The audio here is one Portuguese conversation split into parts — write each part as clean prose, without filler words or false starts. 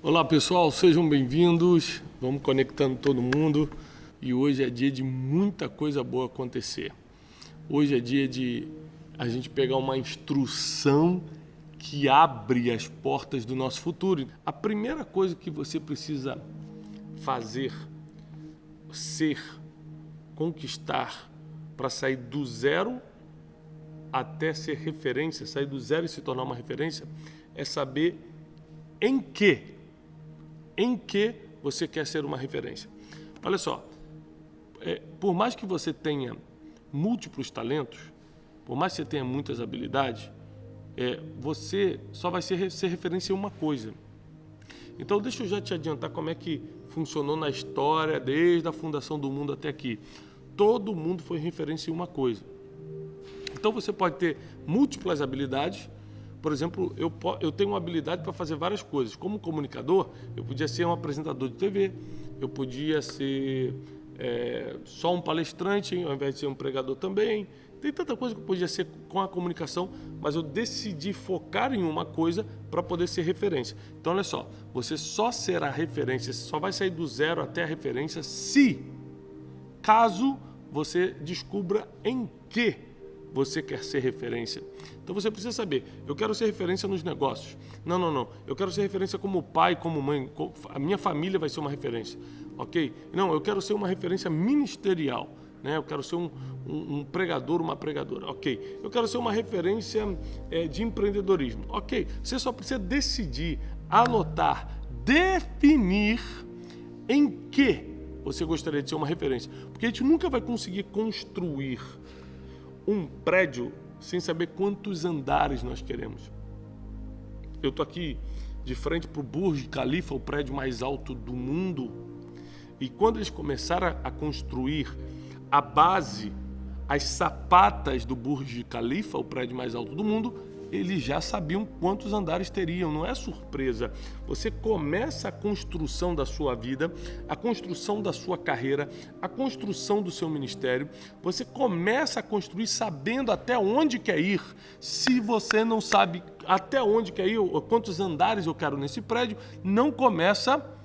Olá pessoal, sejam bem-vindos, vamos conectando todo mundo e hoje é dia de muita coisa boa acontecer. Hoje é dia de a gente pegar uma instrução que abre as portas do nosso futuro. A primeira coisa que você precisa fazer, ser, conquistar para sair do zero até ser referência, sair do zero e se tornar uma referência, é saber em que você quer ser uma referência. Olha só, por mais que você tenha múltiplos talentos, por mais que você tenha muitas habilidades, você só vai ser referência em uma coisa. Então deixa eu já te adiantar como é que funcionou na história, desde a fundação do mundo até aqui. Todo mundo foi referência em uma coisa. Então você pode ter múltiplas habilidades. Por exemplo, eu tenho uma habilidade para fazer várias coisas. Como comunicador, eu podia ser um apresentador de TV, eu podia ser só um palestrante, ao invés de ser um pregador também. Tem tanta coisa que eu podia ser com a comunicação, mas eu decidi focar em uma coisa para poder ser referência. Então, olha só, você só será referência, só vai sair do zero até a referência caso você descubra em que você quer ser referência. Então você precisa saber, eu quero ser referência nos negócios. Não. Eu quero ser referência como pai, como mãe. A minha família vai ser uma referência. Ok? Não, eu quero ser uma referência ministerial. Né? Eu quero ser um pregador, uma pregadora. Ok. Eu quero ser uma referência de empreendedorismo. Ok. Você só precisa decidir, anotar, definir em que você gostaria de ser uma referência. Porque a gente nunca vai conseguir construir um prédio sem saber quantos andares nós queremos. Eu estou aqui de frente para o Burj Khalifa, o prédio mais alto do mundo, e quando eles começaram a construir a base, as sapatas do Burj Khalifa, o prédio mais alto do mundo, eles já sabiam quantos andares teriam, não é surpresa. Você começa a construção da sua vida, a construção da sua carreira, a construção do seu ministério. Você começa a construir sabendo até onde quer ir. Se você não sabe até onde quer ir, ou quantos andares eu quero nesse prédio, não começa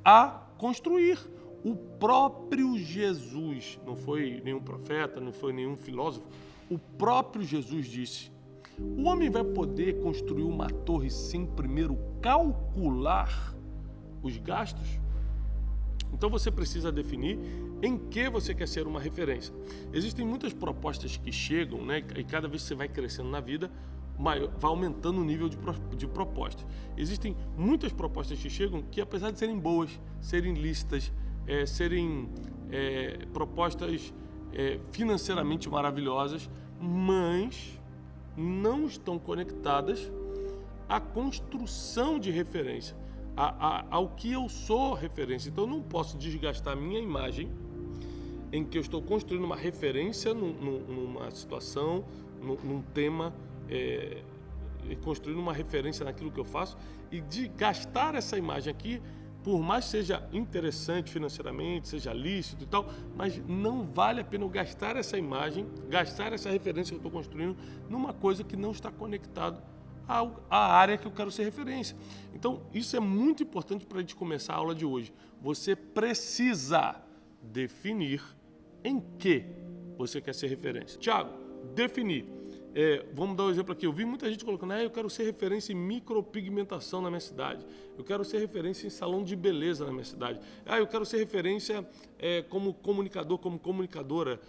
a construir. O próprio Jesus, não foi nenhum profeta, não foi nenhum filósofo, o próprio Jesus disse: o homem vai poder construir uma torre sem primeiro calcular os gastos? Então você precisa definir em que você quer ser uma referência. Existem muitas propostas que chegam, né? E cada vez que você vai crescendo na vida, vai aumentando o nível de propostas. Existem muitas propostas que chegam que, apesar de serem boas, serem lícitas, serem propostas financeiramente maravilhosas, mas não estão conectadas à construção de referência, ao que eu sou referência. Então eu não posso desgastar a minha imagem em que eu estou construindo uma referência numa situação, num tema, construindo uma referência naquilo que eu faço, e de gastar essa imagem aqui, por mais que seja interessante financeiramente, seja lícito e tal, mas não vale a pena eu gastar essa imagem, gastar essa referência que eu estou construindo numa coisa que não está conectado à área que eu quero ser referência. Então, isso é muito importante para a gente começar a aula de hoje. Você precisa definir em que você quer ser referência. Tiago, definir. Vamos dar um exemplo aqui. Eu vi muita gente colocando: eu quero ser referência em micropigmentação na minha cidade. Eu quero ser referência em salão de beleza na minha cidade. Eu quero ser referência como comunicador, como comunicadora,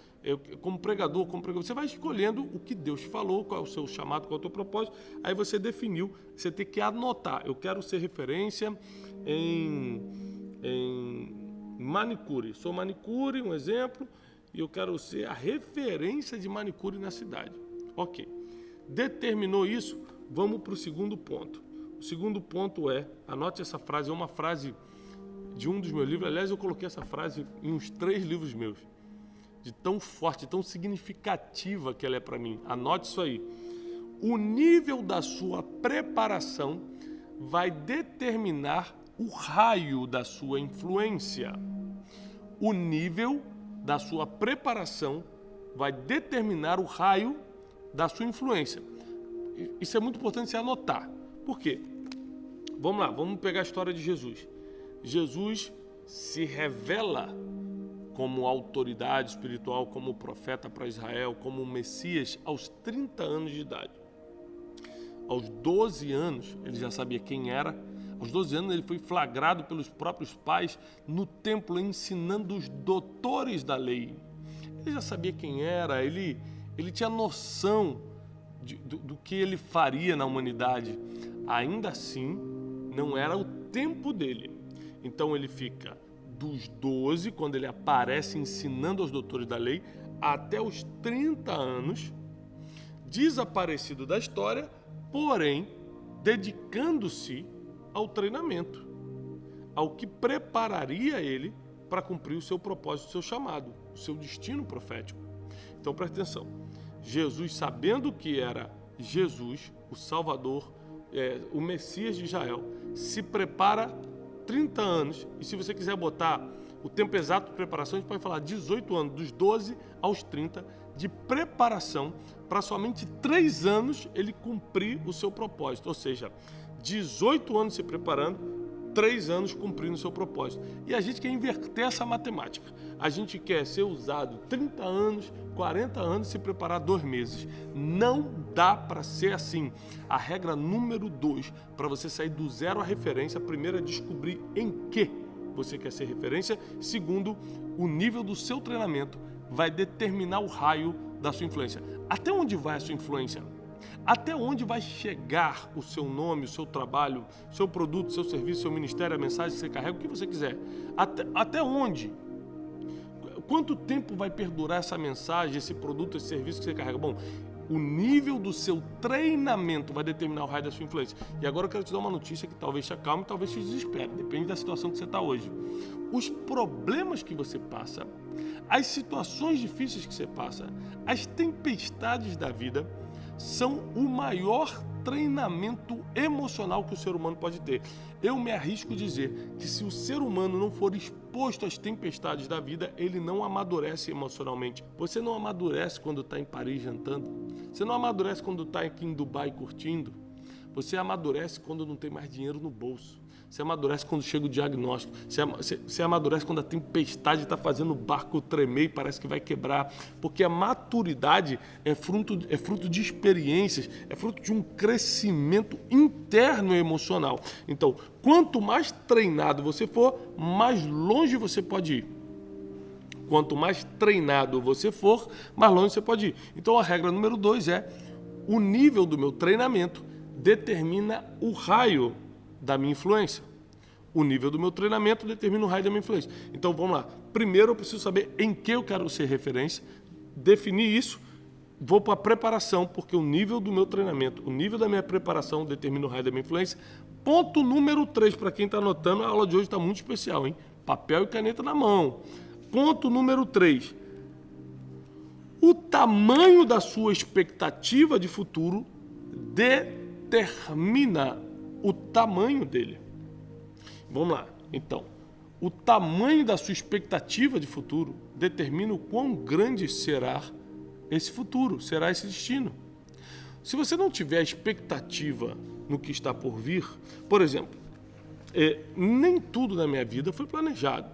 como pregador, como pregador. Você vai escolhendo o que Deus te falou, qual é o seu chamado, qual é o teu propósito. Aí você definiu, você tem que anotar. Eu quero ser referência em manicure. Sou manicure, um exemplo, e eu quero ser a referência de manicure na cidade. Ok. Determinou isso, vamos para o segundo ponto. O segundo ponto anote essa frase, é uma frase de um dos meus livros. Aliás, eu coloquei essa frase em uns 3 livros meus, de tão forte, tão significativa que ela é para mim. Anote isso aí. O nível da sua preparação vai determinar o raio da sua influência. O nível da sua preparação vai determinar o raio da sua influência. Isso é muito importante você anotar. Por quê? Vamos lá, vamos pegar a história de Jesus. Jesus se revela como autoridade espiritual, como profeta para Israel, como Messias aos 30 anos de idade. Aos 12 anos, ele já sabia quem era. Aos 12 anos, ele foi flagrado pelos próprios pais no templo, ensinando os doutores da lei. Ele já sabia quem era, ele tinha noção do que ele faria na humanidade. Ainda assim, não era o tempo dele. Então, ele fica dos 12, quando ele aparece ensinando aos doutores da lei, até os 30 anos, desaparecido da história, porém, dedicando-se ao treinamento, ao que prepararia ele para cumprir o seu propósito, o seu chamado, o seu destino profético. Então, preste atenção. Jesus, sabendo que era Jesus, o Salvador, o Messias de Israel, se prepara 30 anos, e se você quiser botar o tempo exato de preparação, a gente pode falar 18 anos, dos 12 aos 30, de preparação, para somente 3 anos ele cumprir o seu propósito, ou seja, 18 anos se preparando, 3 anos cumprindo o seu propósito. E a gente quer inverter essa matemática. A gente quer ser usado 30 anos, 40 anos e se preparar 2 meses. Não dá para ser assim. A regra número 2, para você sair do zero à referência, primeiro é descobrir em que você quer ser referência. Segundo, o nível do seu treinamento vai determinar o raio da sua influência. Até onde vai a sua influência? Até onde vai chegar o seu nome, o seu trabalho, o seu produto, o seu serviço, o seu ministério, a mensagem que você carrega, o que você quiser. Até onde? Quanto tempo vai perdurar essa mensagem, esse produto, esse serviço que você carrega? Bom, o nível do seu treinamento vai determinar o raio da sua influência. E agora eu quero te dar uma notícia que talvez te acalme, talvez te desespere, depende da situação que você está hoje. Os problemas que você passa, as situações difíceis que você passa, as tempestades da vida, são o maior treinamento emocional que o ser humano pode ter. Eu me arrisco a dizer que se o ser humano não for exposto às tempestades da vida, ele não amadurece emocionalmente. Você não amadurece quando está em Paris jantando. Você não amadurece quando está aqui em Dubai curtindo. Você amadurece quando não tem mais dinheiro no bolso. Você amadurece quando chega o diagnóstico. Você amadurece quando a tempestade está fazendo o barco tremer e parece que vai quebrar. Porque a maturidade é fruto de experiências, é fruto de um crescimento interno e emocional. Então, quanto mais treinado você for, mais longe você pode ir. Quanto mais treinado você for, mais longe você pode ir. Então, a regra número 2 é: o nível do meu treinamento determina o raio da minha influência. O nível do meu treinamento determina o raio da minha influência. Então, vamos lá. Primeiro, eu preciso saber em que eu quero ser referência, definir isso, vou para a preparação, porque o nível do meu treinamento, o nível da minha preparação determina o raio da minha influência. Ponto número 3, para quem está anotando, a aula de hoje está muito especial, hein? Papel e caneta na mão. Ponto número 3. O tamanho da sua expectativa de futuro determina o tamanho dele. Vamos lá. Então, o tamanho da sua expectativa de futuro determina o quão grande será esse futuro, será esse destino. Se você não tiver expectativa no que está por vir, por exemplo, nem tudo na minha vida foi planejado.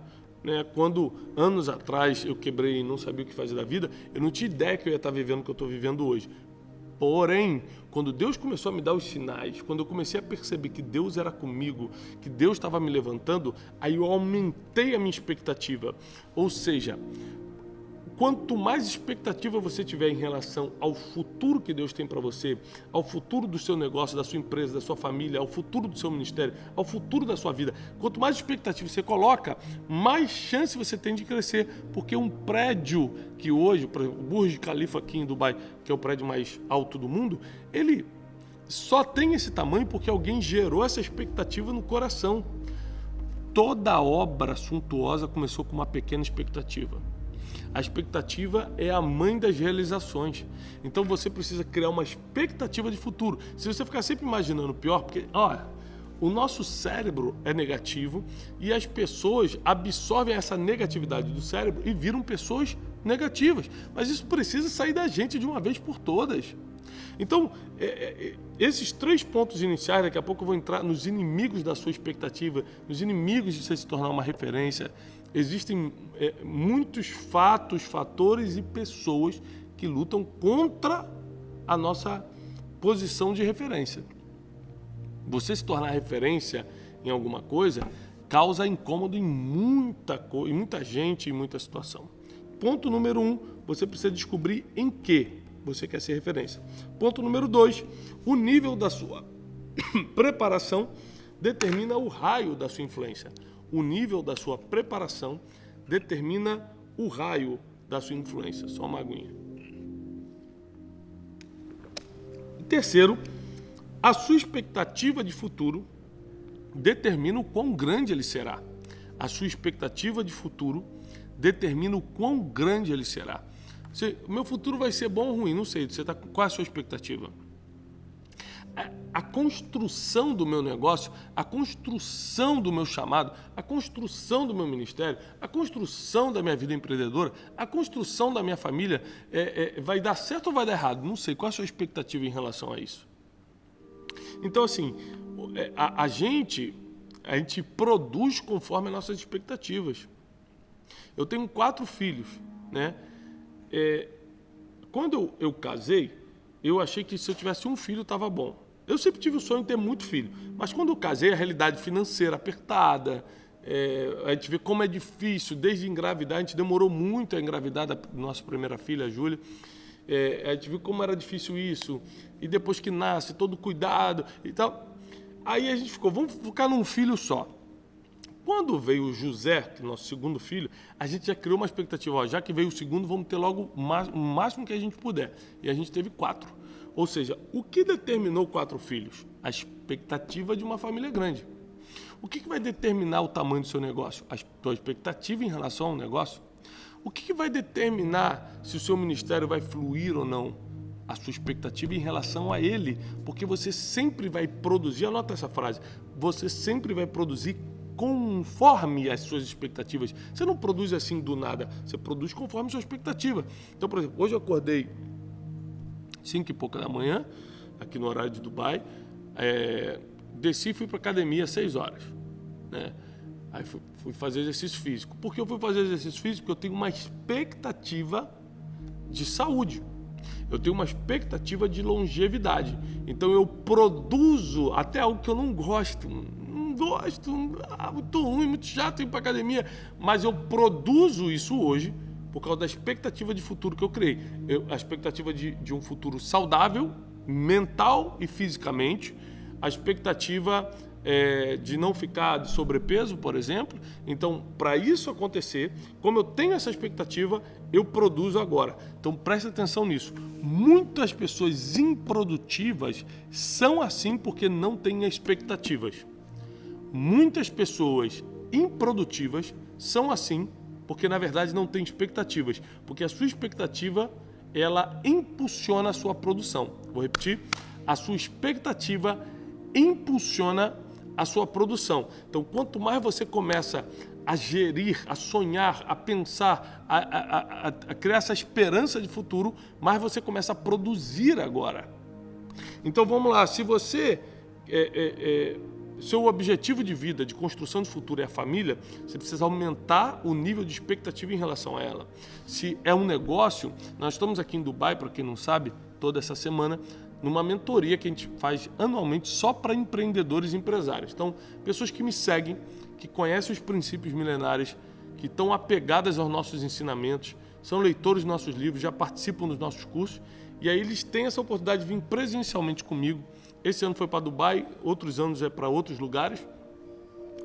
Quando anos atrás eu quebrei e não sabia o que fazer da vida, eu não tinha ideia que eu ia estar vivendo o que eu estou vivendo hoje. Porém, quando Deus começou a me dar os sinais, quando eu comecei a perceber que Deus era comigo, que Deus estava me levantando, aí eu aumentei a minha expectativa. Ou seja, quanto mais expectativa você tiver em relação ao futuro que Deus tem para você, ao futuro do seu negócio, da sua empresa, da sua família, ao futuro do seu ministério, ao futuro da sua vida, quanto mais expectativa você coloca, mais chance você tem de crescer, porque um prédio que hoje, por exemplo, o Burj Khalifa aqui em Dubai, que é o prédio mais alto do mundo, ele só tem esse tamanho porque alguém gerou essa expectativa no coração. Toda obra suntuosa começou com uma pequena expectativa. A expectativa é a mãe das realizações. Então você precisa criar uma expectativa de futuro. Se você ficar sempre imaginando o pior, porque o nosso cérebro é negativo e as pessoas absorvem essa negatividade do cérebro e viram pessoas negativas. Mas isso precisa sair da gente de uma vez por todas. Então, esses 3 pontos iniciais, daqui a pouco eu vou entrar nos inimigos da sua expectativa, nos inimigos de você se tornar uma referência. Existem muitos fatos, fatores e pessoas que lutam contra a nossa posição de referência. Você se tornar referência em alguma coisa causa incômodo em muita gente, em muita situação. Ponto número 1, você precisa descobrir em que você quer ser referência. Ponto número 2, o nível da sua preparação determina o raio da sua influência. O nível da sua preparação determina o raio da sua influência. Só uma aguinha. E terceiro, a sua expectativa de futuro determina o quão grande ele será. A sua expectativa de futuro determina o quão grande ele será. O meu futuro vai ser bom ou ruim? Não sei. Qual é a sua expectativa? A construção do meu negócio, a construção do meu chamado, a construção do meu ministério, a construção da minha vida empreendedora, a construção da minha família, vai dar certo ou vai dar errado? Não sei. Qual é a sua expectativa em relação a isso? Então, assim, a gente produz conforme as nossas expectativas. Eu tenho 4 filhos, né? Quando eu casei, eu achei que se eu tivesse um filho estava bom. Eu sempre tive o sonho de ter muito filho, mas quando eu casei, a realidade financeira apertada, a gente vê como é difícil, desde engravidar, a gente demorou muito a engravidar da nossa primeira filha, a Júlia. A gente viu como era difícil isso, e depois que nasce, todo cuidado e tal. Aí a gente ficou, vamos focar num filho só. Quando veio o José, que é o nosso segundo filho, a gente já criou uma expectativa, já que veio o segundo, vamos ter logo o máximo que a gente puder. E a gente teve 4. Ou seja, o que determinou 4 filhos? A expectativa de uma família grande. O que vai determinar o tamanho do seu negócio? A sua expectativa em relação ao negócio? O que vai determinar se o seu ministério vai fluir ou não? A sua expectativa em relação a ele. Porque você sempre vai produzir, anota essa frase, você sempre vai produzir conforme as suas expectativas. Você não produz assim do nada, você produz conforme a sua expectativa. Então, por exemplo, hoje eu acordei 5 e pouca da manhã, aqui no horário de Dubai, desci e fui para a academia às 6 horas, né? Aí fui fazer exercício físico. Por que eu fui fazer exercício físico? Porque eu tenho uma expectativa de saúde. Eu tenho uma expectativa de longevidade. Então eu produzo até algo que eu não gosto. Muito ruim, muito chato ir para academia. Mas eu produzo isso hoje por causa da expectativa de futuro que eu criei. A expectativa de um futuro saudável, mental e fisicamente. A expectativa de não ficar de sobrepeso, por exemplo. Então, para isso acontecer, como eu tenho essa expectativa, eu produzo agora. Então, preste atenção nisso. Muitas pessoas improdutivas são assim porque não têm expectativas. Muitas pessoas improdutivas são assim porque, na verdade, não têm expectativas. Porque a sua expectativa, ela impulsiona a sua produção. Vou repetir. A sua expectativa impulsiona a sua produção. Então, quanto mais você começa a gerir, a sonhar, a pensar, a criar essa esperança de futuro, mais você começa a produzir agora. Então, vamos lá. Se você... seu objetivo de vida, de construção de futuro é a família, você precisa aumentar o nível de expectativa em relação a ela. Se é um negócio, nós estamos aqui em Dubai, para quem não sabe, toda essa semana, numa mentoria que a gente faz anualmente só para empreendedores e empresários. Então, pessoas que me seguem, que conhecem os princípios milenares, que estão apegadas aos nossos ensinamentos, são leitores dos nossos livros, já participam dos nossos cursos, e aí eles têm essa oportunidade de vir presencialmente comigo. Esse ano foi para Dubai, outros anos é para outros lugares,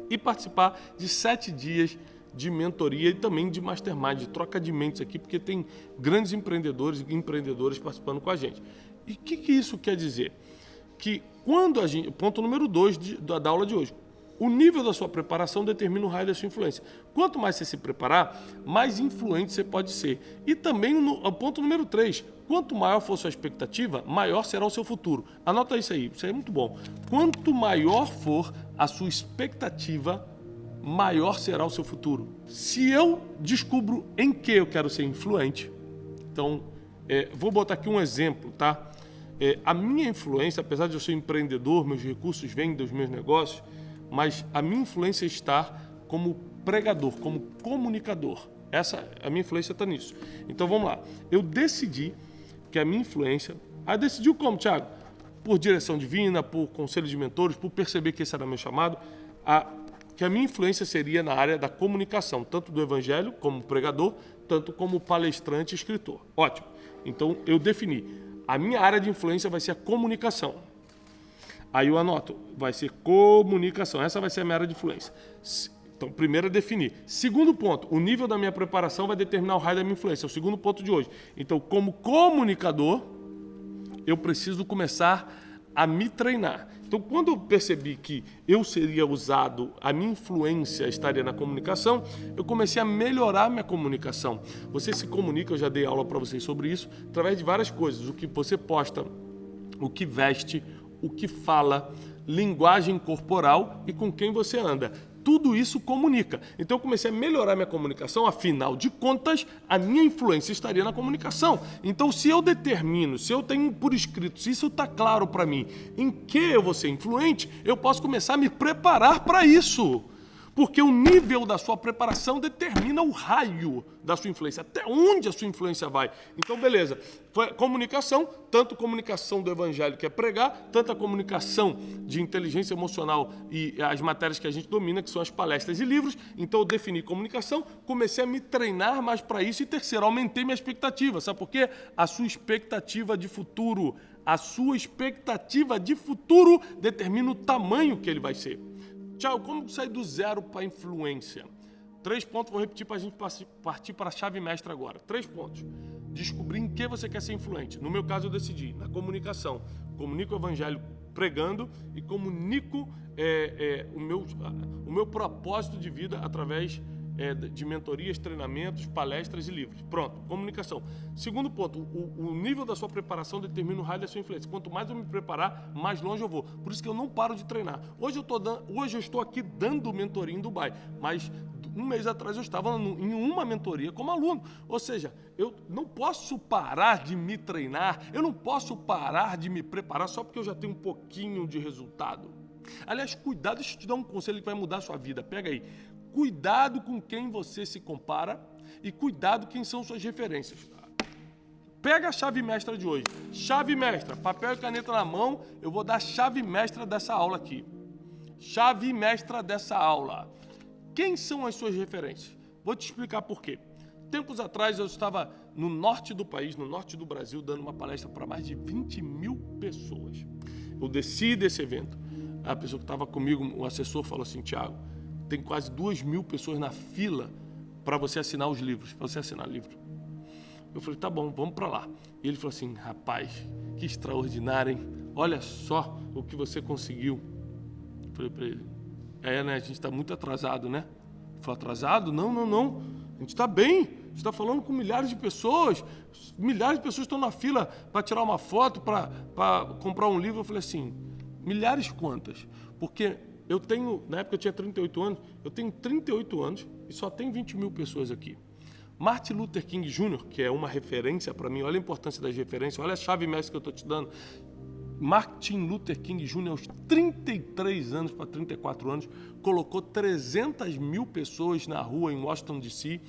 e participar de 7 dias de mentoria e também de mastermind, de troca de mentes aqui, porque tem grandes empreendedores e empreendedoras participando com a gente. E o que isso quer dizer? Que quando a gente... Ponto número 2 da aula de hoje. O nível da sua preparação determina o raio da sua influência. Quanto mais você se preparar, mais influente você pode ser. E também o ponto número 3. Quanto maior for sua expectativa, maior será o seu futuro. Anota isso aí é muito bom. Quanto maior for a sua expectativa, maior será o seu futuro. Se eu descubro em que eu quero ser influente, então, vou botar aqui um exemplo, tá? a minha influência, apesar de eu ser empreendedor, meus recursos vêm dos meus negócios, mas a minha influência está como pregador, como comunicador. A minha influência está nisso. Então vamos lá. Eu decidi que a minha influência... decidiu como, Thiago? Por direção divina, por conselho de mentores, por perceber que esse era meu chamado, que a minha influência seria na área da comunicação, tanto do evangelho como pregador, tanto como palestrante e escritor. Ótimo. Então eu defini. A minha área de influência vai ser a comunicação. Aí eu anoto, vai ser comunicação. Essa vai ser a minha área de influência. Então, primeiro é definir. Segundo ponto, o nível da minha preparação vai determinar o raio da minha influência. É o segundo ponto de hoje. Então, como comunicador, eu preciso começar a me treinar. Então, quando eu percebi que eu seria usado, a minha influência estaria na comunicação, eu comecei a melhorar minha comunicação. Você se comunica, eu já dei aula para vocês sobre isso, através de várias coisas. O que você posta, o que veste, o que fala, linguagem corporal e com quem você anda. Tudo isso comunica. Então eu comecei a melhorar minha comunicação, afinal de contas, a minha influência estaria na comunicação. Então se eu determino, se eu tenho por escrito, se isso está claro para mim, em que eu vou ser influente, eu posso começar a me preparar para isso. Porque o nível da sua preparação determina o raio da sua influência, até onde a sua influência vai. Então, beleza. Foi comunicação, tanto comunicação do evangelho, que é pregar, tanto a comunicação de inteligência emocional e as matérias que a gente domina, que são as palestras e livros. Então, eu defini comunicação, comecei a me treinar mais para isso. E terceiro, aumentei minha expectativa. Sabe por quê? A sua expectativa de futuro. A sua expectativa de futuro determina o tamanho que ele vai ser. Tchau, como sair do zero para a influência? 3 pontos, vou repetir para a gente partir para a chave mestra agora. 3 pontos. Descobrir em que você quer ser influente. No meu caso, eu decidi, na comunicação. Comunico o evangelho pregando e comunico o meu propósito de vida através de mentorias, treinamentos, palestras e livros. Pronto, comunicação. Segundo ponto, o nível da sua preparação determina o raio da sua influência. Quanto mais eu me preparar, mais longe eu vou. Por isso que eu não paro de treinar. Hoje eu estou aqui dando mentoria em Dubai, mas um mês atrás eu estava em uma mentoria como aluno. Ou seja, eu não posso parar de me treinar, eu não posso parar de me preparar só porque eu já tenho um pouquinho de resultado. Aliás, cuidado, deixa eu te dar um conselho que vai mudar a sua vida. Pega aí. Cuidado com quem você se compara e cuidado quem são suas referências. Pega a chave mestra de hoje. Chave mestra, papel e caneta na mão, eu vou dar a chave mestra dessa aula aqui. Chave mestra dessa aula. Quem são as suas referências? Vou te explicar por quê. Tempos atrás eu estava no norte do país, no norte do Brasil, dando uma palestra para mais de 20 mil pessoas. Eu desci desse evento. A pessoa que estava comigo, o assessor, falou assim, Thiago, tem quase 2.000 pessoas na fila para você assinar os livros, para você assinar livro. Eu falei, tá bom, vamos para lá. E ele falou assim, rapaz, que extraordinário, hein? Olha só o que você conseguiu. Eu falei para ele, né, a gente está muito atrasado, né? Ele falou, atrasado? Não. A gente está bem, a gente está falando com milhares de pessoas estão na fila para tirar uma foto, para comprar um livro. Eu falei assim, milhares quantas? Porque eu tenho, na época eu tinha 38 anos, eu tenho 38 anos e só tem 20 mil pessoas aqui. Martin Luther King Jr., que é uma referência para mim, olha a importância das referências, olha a chave mestra que eu estou te dando. Martin Luther King Jr., aos 33 anos para 34 anos, colocou 300 mil pessoas na rua em Washington, D.C.,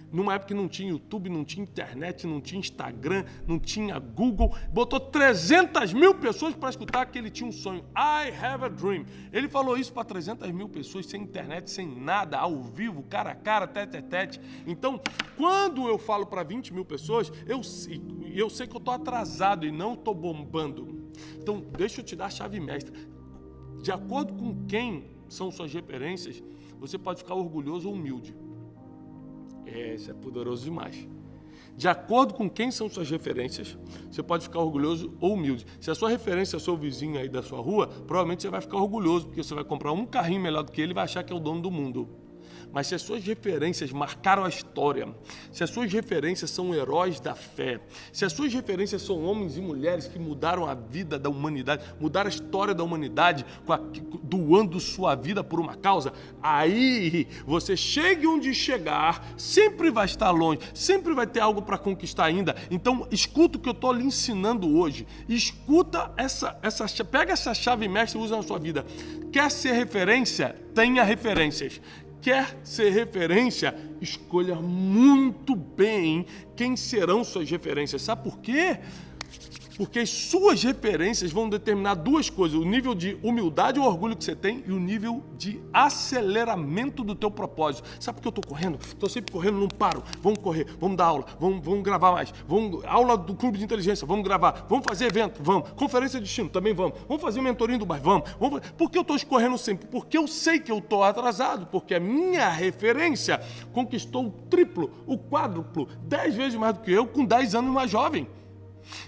numa época que não tinha YouTube, não tinha internet, não tinha Instagram, não tinha Google, botou 300 mil pessoas para escutar que ele tinha um sonho. I have a dream. Ele falou isso para 300 mil pessoas, sem internet, sem nada, ao vivo, cara a cara, tete a tete. Então, quando eu falo para 20 mil pessoas, eu sei que eu estou atrasado e não estou bombando. Então, deixa eu te dar a chave mestra. De acordo com quem são suas referências, você pode ficar orgulhoso ou humilde. Isso é poderoso demais. De acordo com quem são suas referências, você pode ficar orgulhoso ou humilde. Se a sua referência é o seu vizinho aí da sua rua, provavelmente você vai ficar orgulhoso, porque você vai comprar um carrinho melhor do que ele e vai achar que é o dono do mundo. Mas se as suas referências marcaram a história, se as suas referências são heróis da fé, se as suas referências são homens e mulheres que mudaram a vida da humanidade, mudaram a história da humanidade, doando sua vida por uma causa, aí você chegue onde chegar, sempre vai estar longe, sempre vai ter algo para conquistar ainda. Então, escuta o que eu estou lhe ensinando hoje. Escuta pega essa chave mestra e usa na sua vida. Quer ser referência? Tenha referências. Quer ser referência? Escolha muito bem quem serão suas referências. Sabe por quê? Porque as suas referências vão determinar duas coisas: o nível de humildade ou orgulho que você tem e o nível de aceleramento do teu propósito. Sabe por que eu estou correndo? Estou sempre correndo, não paro. Vamos correr, vamos dar aula, vamos gravar mais. Aula do Clube de Inteligência, vamos gravar. Vamos fazer evento, vamos. Conferência de destino, também vamos. Vamos fazer mentorinho do bairro, vamos. Por que eu estou escorrendo sempre? Porque eu sei que eu estou atrasado, porque a minha referência conquistou o triplo, o quádruplo, 10 vezes mais do que eu, com 10 anos mais jovem.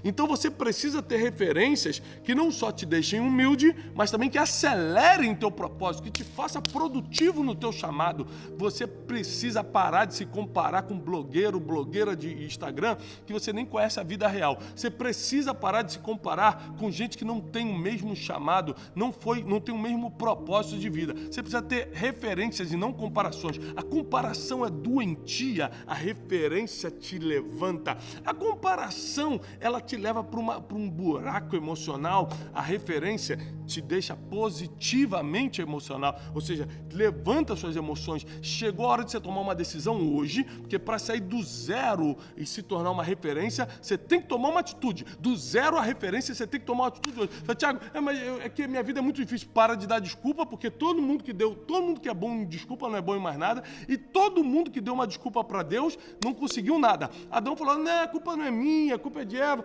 Então você precisa ter referências que não só te deixem humilde, mas também que acelerem teu propósito, que te faça produtivo no teu chamado. Você precisa parar de se comparar com blogueiro, blogueira de Instagram, que você nem conhece a vida real. Você precisa parar de se comparar com gente que não tem o mesmo chamado, não tem o mesmo propósito de vida. Você precisa ter referências e não comparações. A comparação é doentia, a referência te levanta. A comparação, ela te leva para um buraco emocional. A referência te deixa positivamente emocional, ou seja, levanta suas emoções. Chegou a hora de você tomar uma decisão hoje, porque para sair do zero e se tornar uma referência, você tem que tomar uma atitude. Do zero à referência, você tem que tomar uma atitude hoje. Fala, Thiago, é que minha vida é muito difícil. Para de dar desculpa, porque todo mundo que é bom em desculpa não é bom em mais nada, e todo mundo que deu uma desculpa para Deus não conseguiu nada. Adão falou, não, a culpa não é minha, a culpa é de Eva.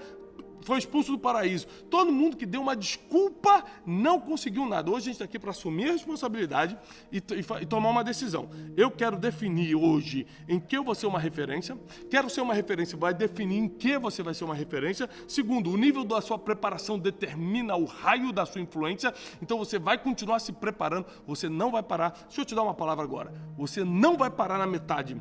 Foi expulso do paraíso. Todo mundo que deu uma desculpa não conseguiu nada. Hoje a gente está aqui para assumir a responsabilidade e tomar uma decisão. Eu quero definir hoje em que eu vou ser uma referência. Quero ser uma referência, vai definir em que você vai ser uma referência. Segundo, o nível da sua preparação determina o raio da sua influência. Então você vai continuar se preparando, você não vai parar. Deixa eu te dar uma palavra agora. Você não vai parar na metade.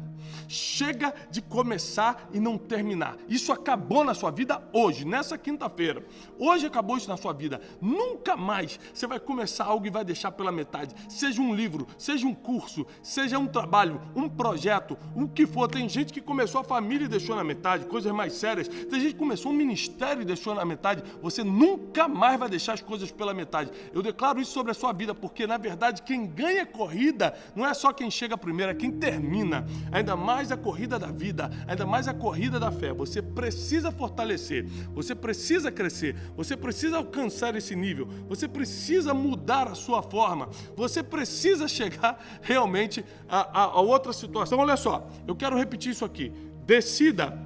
Chega de começar e não terminar. Isso acabou na sua vida hoje, nessa quinta-feira. Hoje acabou isso na sua vida. Nunca mais você vai começar algo e vai deixar pela metade. Seja um livro, seja um curso, seja um trabalho, um projeto, o que for. Tem gente que começou a família e deixou na metade, coisas mais sérias. Tem gente que começou um ministério e deixou na metade. Você nunca mais vai deixar as coisas pela metade. Eu declaro isso sobre a sua vida, porque na verdade quem ganha corrida não é só quem chega primeiro, é quem termina. Ainda mais a corrida da vida, ainda mais a corrida da fé. Você precisa fortalecer, você precisa crescer, você precisa alcançar esse nível, você precisa mudar a sua forma, você precisa chegar realmente a outra situação. Olha só, eu quero repetir isso aqui. Decida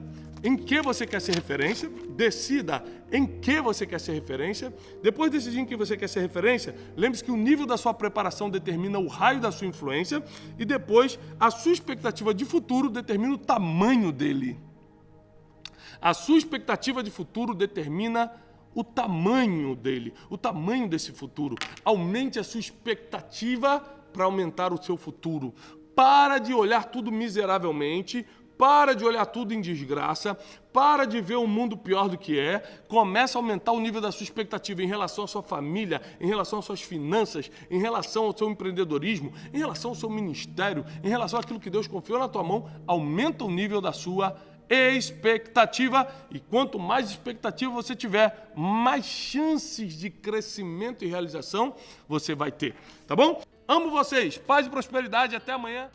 em que você quer ser referência, decida em que você quer ser referência. Depois de decidir em que você quer ser referência, lembre-se que o nível da sua preparação determina o raio da sua influência e depois a sua expectativa de futuro determina o tamanho dele. A sua expectativa de futuro determina o tamanho dele, o tamanho desse futuro. Aumente a sua expectativa para aumentar o seu futuro. Para de olhar tudo miseravelmente, para de olhar tudo em desgraça, para de ver o mundo pior do que é, começa a aumentar o nível da sua expectativa em relação à sua família, em relação às suas finanças, em relação ao seu empreendedorismo, em relação ao seu ministério, em relação àquilo que Deus confiou na tua mão. Aumenta o nível da sua expectativa, e quanto mais expectativa você tiver, mais chances de crescimento e realização você vai ter, tá bom? Amo vocês, paz e prosperidade, até amanhã.